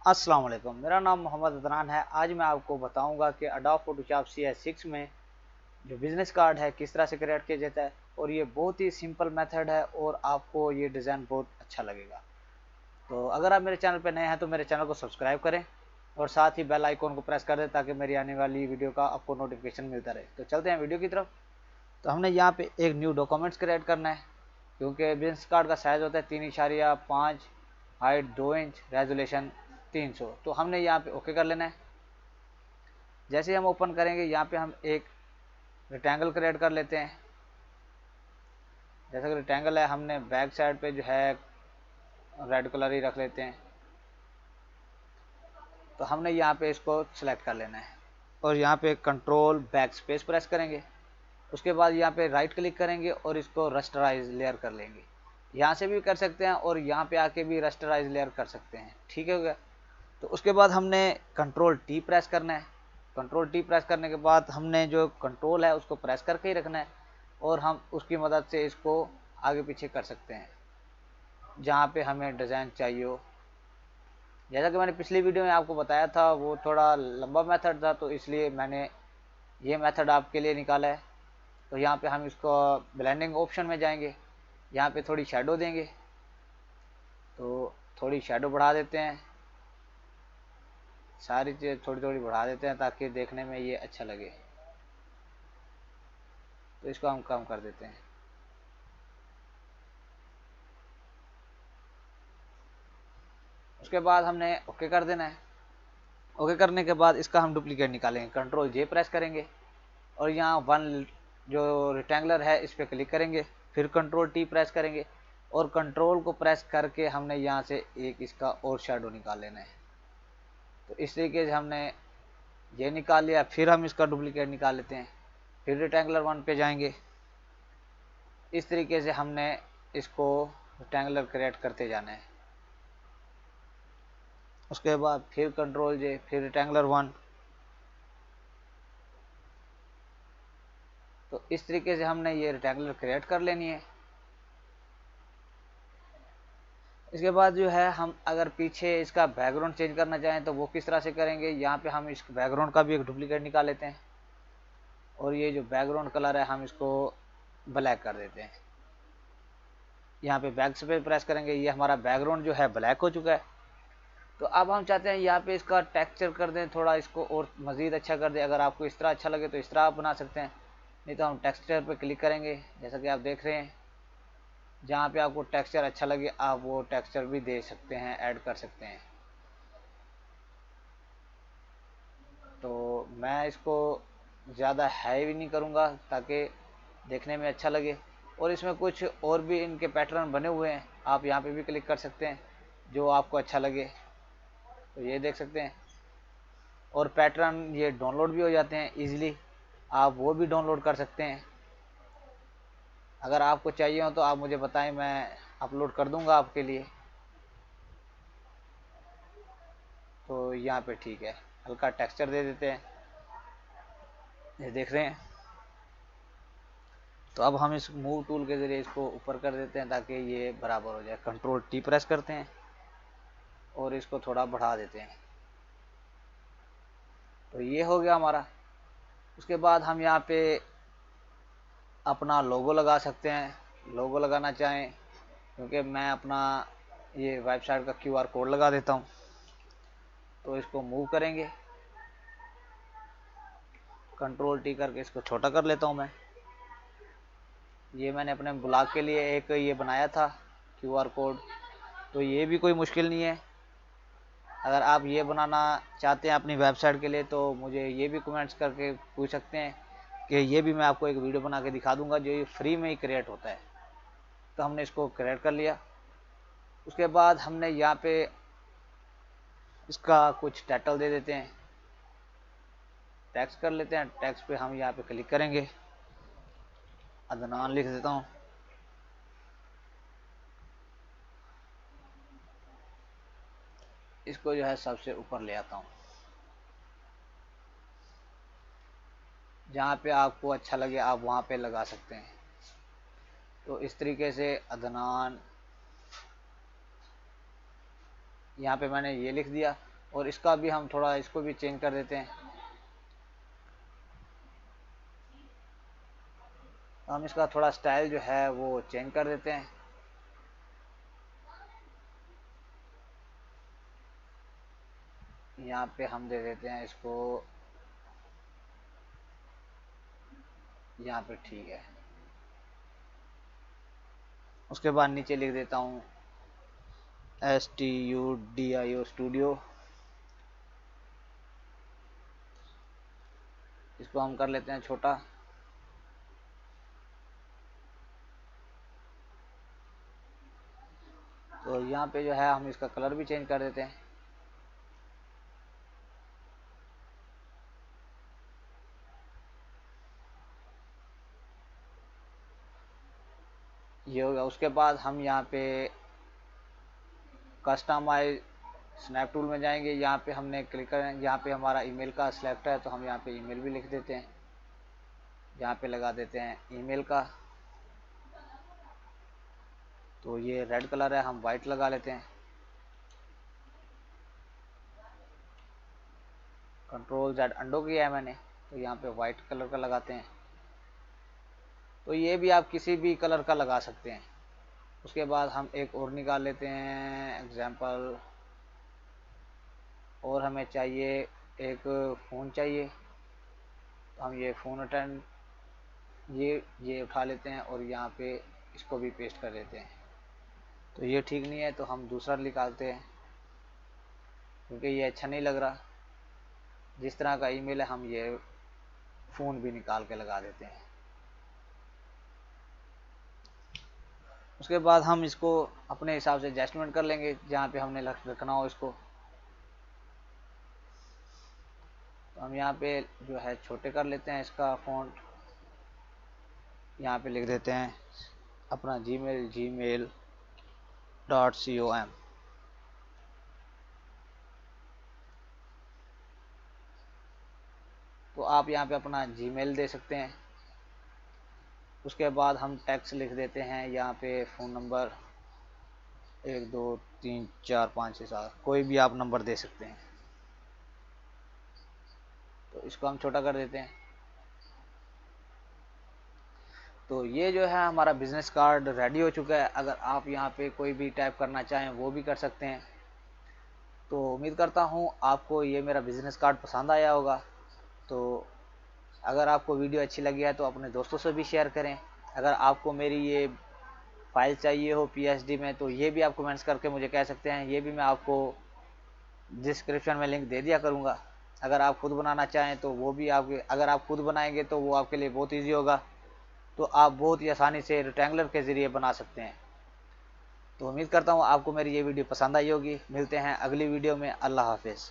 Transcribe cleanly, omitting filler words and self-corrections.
अस्सलाम वालेकुम, मेरा नाम मोहम्मद अदनान है। आज मैं आपको बताऊंगा कि अडोब फोटोशॉप CS6 में जो बिज़नेस कार्ड है किस तरह से क्रिएट किया जाता है। और ये बहुत ही सिंपल मेथड है और आपको ये डिज़ाइन बहुत अच्छा लगेगा। तो अगर आप मेरे चैनल पर नए हैं तो मेरे चैनल को सब्सक्राइब करें और साथ ही बेल आइकॉन को प्रेस कर दें ताकि मेरी आने वाली वीडियो का आपको नोटिफिकेशन मिलता रहे। तो चलते हैं वीडियो की तरफ। तो हमने यहाँ पे एक न्यू डॉक्यूमेंट्स क्रिएट करना है, क्योंकि बिजनेस कार्ड का साइज़ होता है 3.5, हाइट 2 इंच, रेजोल्यूशन 300। तो हमने यहाँ पे ओके कर लेना है। जैसे ही हम ओपन करेंगे यहाँ पे हम एक रेक्टेंगल क्रिएट कर लेते हैं। जैसा कि रेक्टेंगल है, हमने बैक साइड पे जो है रेड कलर ही रख लेते हैं। तो हमने यहाँ पे इसको सिलेक्ट कर लेना है और यहाँ पे कंट्रोल बैक स्पेस प्रेस करेंगे। उसके बाद यहाँ पे राइट क्लिक करेंगे और इसको रस्टराइज लेयर कर लेंगे। यहाँ से भी कर सकते हैं और यहाँ पे आके भी रस्टराइज लेयर कर सकते हैं। ठीक है गया। तो उसके बाद हमने कंट्रोल टी प्रेस करना है। कंट्रोल टी प्रेस करने के बाद हमने जो कंट्रोल है उसको प्रेस करके ही रखना है और हम उसकी मदद से इसको आगे पीछे कर सकते हैं जहाँ पे हमें डिज़ाइन चाहिए हो। जैसा कि मैंने पिछली वीडियो में आपको बताया था, वो थोड़ा लंबा मेथड था तो इसलिए मैंने ये मेथड आपके लिए निकाला है। तो यहाँ पे हम इसको ब्लेंडिंग ऑप्शन में जाएंगे, यहाँ पे थोड़ी शेडो देंगे। तो थोड़ी शेडो बढ़ा देते हैं, सारी चीज़ थोड़ी थोड़ी बढ़ा देते हैं ताकि देखने में ये अच्छा लगे। तो इसको हम कम कर देते हैं। उसके बाद हमने ओके कर देना है। ओके करने के बाद इसका हम डुप्लीकेट निकालेंगे, कंट्रोल जे प्रेस करेंगे और यहाँ वन जो रेक्टेंगुलर है इस पर क्लिक करेंगे, फिर कंट्रोल टी प्रेस करेंगे और कंट्रोल को प्रेस करके हमने यहाँ से एक इसका और शेडो निकाल लेना है। तो इस तरीके से हमने ये निकाल लिया। फिर हम इसका डुप्लीकेट निकाल लेते हैं, फिर रेक्टेंगुलर वन पे जाएंगे। इस तरीके से हमने इसको रेक्टेंगुलर क्रिएट करते जाना है। उसके बाद फिर कंट्रोल जे, फिर रेक्टेंगुलर वन। तो इस तरीके से हमने ये रेक्टेंगुलर क्रिएट कर लेनी है। इसके बाद जो है हम अगर पीछे इसका बैकग्राउंड चेंज करना चाहें तो वो किस तरह से करेंगे। यहाँ पे हम इस बैकग्राउंड का भी एक डुप्लीकेट निकाल लेते हैं और ये जो बैकग्राउंड कलर है हम इसको ब्लैक कर देते हैं। यहाँ पे बैक पे प्रेस करेंगे, ये हमारा बैकग्राउंड जो है ब्लैक हो चुका है। तो अब हम चाहते हैं यहाँ पे इसका टेक्सचर कर दें, थोड़ा इसको और मज़ीद अच्छा कर दें। अगर आपको इस तरह अच्छा लगे तो इस तरह आप बना सकते हैं, नहीं तो हम टेक्सचर पे क्लिक करेंगे। जैसा कि आप देख रहे हैं, जहाँ पे आपको टेक्सचर अच्छा लगे आप वो टेक्सचर भी दे सकते हैं, ऐड कर सकते हैं। तो मैं इसको ज़्यादा हैवी नहीं करूँगा ताकि देखने में अच्छा लगे। और इसमें कुछ और भी इनके पैटर्न बने हुए हैं, आप यहाँ पे भी क्लिक कर सकते हैं जो आपको अच्छा लगे। तो ये देख सकते हैं, और पैटर्न ये डाउनलोड भी हो जाते हैं इजीली, आप वो भी डाउनलोड कर सकते हैं। अगर आपको चाहिए हो तो आप मुझे बताएं, मैं अपलोड कर दूंगा आपके लिए। तो यहाँ पे ठीक है, हल्का टेक्सचर दे देते हैं, ये देख रहे हैं। तो अब हम इस मूव टूल के ज़रिए इसको ऊपर कर देते हैं ताकि ये बराबर हो जाए। कंट्रोल टी प्रेस करते हैं और इसको थोड़ा बढ़ा देते हैं। तो ये हो गया हमारा। उसके बाद हम यहाँ पे अपना लोगो लगा सकते हैं, लोगो लगाना चाहें, क्योंकि मैं अपना ये वेबसाइट का QR कोड लगा देता हूँ। तो इसको मूव करेंगे, कंट्रोल टी करके इसको छोटा कर लेता हूँ मैं। ये मैंने अपने ब्लॉग के लिए एक ये बनाया था QR कोड, तो ये भी कोई मुश्किल नहीं है। अगर आप ये बनाना चाहते हैं अपनी वेबसाइट के लिए तो मुझे ये भी कमेंट्स करके पूछ सकते हैं कि ये भी मैं आपको एक वीडियो बना के दिखा दूंगा, जो ये फ्री में ही क्रिएट होता है। तो हमने इसको क्रिएट कर लिया। उसके बाद हमने यहाँ पे इसका कुछ टाइटल दे देते हैं, टैक्स कर लेते हैं। टैक्स पे हम यहाँ पे क्लिक करेंगे, अदनान लिख देता हूँ। इसको जो है सबसे ऊपर ले आता हूँ, जहाँ पे आपको अच्छा लगे आप वहाँ पे लगा सकते हैं। तो इस तरीके से अदनान, यहाँ पे मैंने ये लिख दिया। और इसका भी हम थोड़ा इसको भी चेंज कर देते हैं। हम इसका थोड़ा स्टाइल जो है वो चेंज कर देते हैं। यहाँ पे हम दे देते हैं इसको, यहाँ पे ठीक है। उसके बाद नीचे लिख देता हूँ STUDIO स्टूडियो। इसको हम कर लेते हैं छोटा। तो यहाँ पे जो है हम इसका कलर भी चेंज कर देते हैं। ये हो गया। उसके बाद हम यहाँ पे कस्टमाइज स्नैप टूल में जाएंगे। यहाँ पे हमने क्लिक करें, यहाँ पे हमारा ईमेल का सिलेक्ट है तो हम यहाँ पे ईमेल भी लिख देते हैं। यहाँ पे लगा देते हैं ईमेल का। तो ये रेड कलर है, हम वाइट लगा लेते हैं। Ctrl Z अंडो किया है मैंने, तो यहाँ पे वाइट कलर का लगाते हैं। तो ये भी आप किसी भी कलर का लगा सकते हैं। उसके बाद हम एक और निकाल लेते हैं एग्जाम्पल, और हमें चाहिए एक फ़ोन चाहिए। तो हम ये फ़ोन अटेंड ये उठा लेते हैं और यहाँ पे इसको भी पेस्ट कर देते हैं। तो ये ठीक नहीं है तो हम दूसरा निकालते हैं, क्योंकि ये अच्छा नहीं लग रहा। जिस तरह का ईमेल है हम ये फ़ोन भी निकाल के लगा देते हैं। उसके बाद हम इसको अपने हिसाब से एडजस्टमेंट कर लेंगे जहाँ पे हमने रखना हो इसको। तो हम यहाँ पे जो है छोटे कर लेते हैं इसका फ़ॉन्ट। यहाँ पे लिख देते हैं अपना gmail.com। तो आप यहाँ पे अपना जीमेल दे सकते हैं। उसके बाद हम टेक्स्ट लिख देते हैं यहाँ पे फ़ोन नंबर 1 2 3 4 5 6 7, कोई भी आप नंबर दे सकते हैं। तो इसको हम छोटा कर देते हैं। तो ये जो है हमारा बिज़नेस कार्ड रेडी हो चुका है। अगर आप यहाँ पे कोई भी टाइप करना चाहें वो भी कर सकते हैं। तो उम्मीद करता हूँ आपको ये मेरा बिज़नेस कार्ड पसंद आया होगा। तो अगर आपको वीडियो अच्छी लगी है तो अपने दोस्तों से भी शेयर करें। अगर आपको मेरी ये फाइल चाहिए हो PSD में तो ये भी आप कमेंट्स करके मुझे कह सकते हैं। ये भी मैं आपको डिस्क्रिप्शन में लिंक दे दिया करूँगा। अगर आप खुद बनाना चाहें तो वो भी आपके, अगर आप खुद बनाएंगे तो वो आपके लिए बहुत ईजी होगा। तो आप बहुत ही आसानी से रेक्टेंगुलर के ज़रिए बना सकते हैं। तो उम्मीद करता हूँ आपको मेरी ये वीडियो पसंद आई होगी। मिलते हैं अगली वीडियो में। अल्लाह हाफिज़।